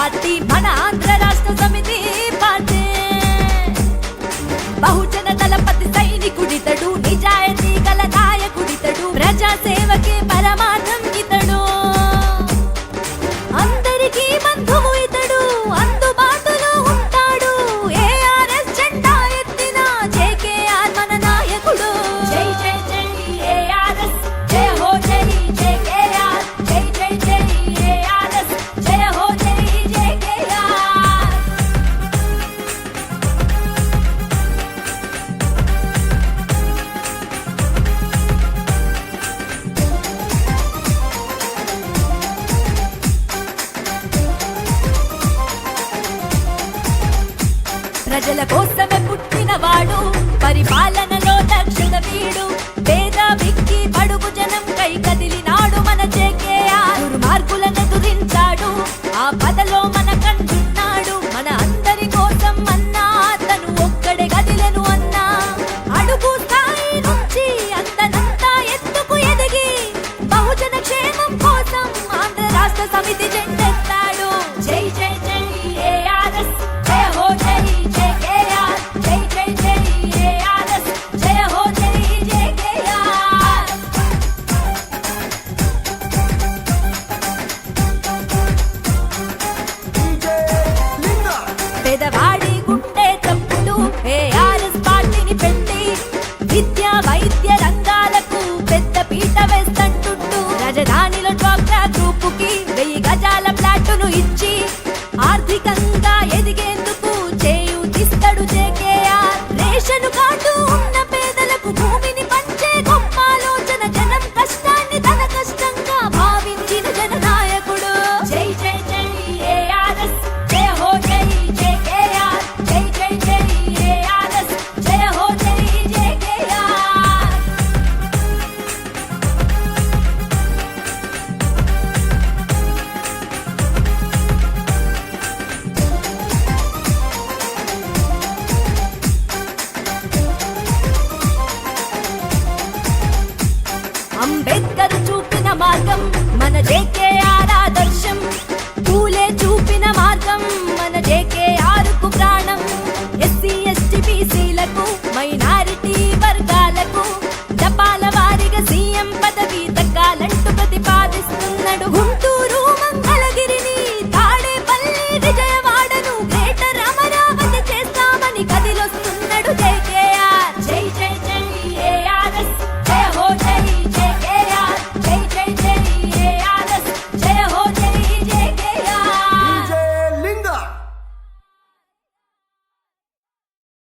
Party మన ఆంధ్ర రాష్ట్ర సమితి పార్టీ. బహుజన దళపతి సైనికుడితడు, నిజాయితీ గల నాయకుడితడు, ప్రజా సేవకే పరమార్థం ఇతడు, అందరికీ బంధువు ఇతడు, అందుబాటులో ఉంటాడు. ఏఆర్ఎస్ జెండా ఎత్తిన జేకేఆర్ మన నాయకుడు. జై జై జై ఏఆర్ఎస్, జయ హో జై జేకేఆర్, జై జై జై ఏఆర్ఎస్, జయ హో జై జేకేఆర్. ప్రజల కోసమే పుట్టినవాడు, పరిపాలనలో దక్షత వీడు, పేద విక్కి బడుగు జనం కై కదిలినాడు మన జేకేఆర్. దుర్మార్గులను ఎదురించాడు, ఆ పదలో మన కంటున్నాడు, మన అందరి కోసం అన్నా తను ఒక్కడే కదిలెను అన్నా. అడుగు స్థాయి నుంచి అంతనంతా ఎత్తుకు ఎదిగి బహుజన క్షేమం కోసం ఆంధ్ర రాష్ట్ర సమితి జెండెత్తాడు. జై జై జై ఏఆర్ఎస్, జయ హో జై జేకేఆర్, జై జై జై ఏఆర్ఎస్, జయ హో జై జేకేఆర్. పేదవాడి గుండె చప్పుడు ఏఆర్ఎస్ పార్టీని పెట్టి విద్యా వైద్య రంగాలకు పెద్ద పీట వేస్తంటుంటూ రాజధానిలో డ్వాక్రా గ్రూపుకి 1000 గజాల ప్లాటును ఇచ్చి ఆర్థికంగా ఎదిగేందుకు చేయూతిస్తాడు జేకేఆర్. రేషన్ కార్డు ఉన్న పేదలకు భూమిని పంచే గొప్ప ఆలోచన, జనం కష్టాన్ని తన కష్టంగా భావించిన జననాయకుడు. జై జై జై ఏఆర్ఎస్, జయ హో జై జేకేఆర్, జై జై జై ఏఆర్ఎస్, జయ హో జై జేకేఆర్. అంబేద్కర్ చూపిన మార్గం మన జేకేఆర్ ఆదర్శం.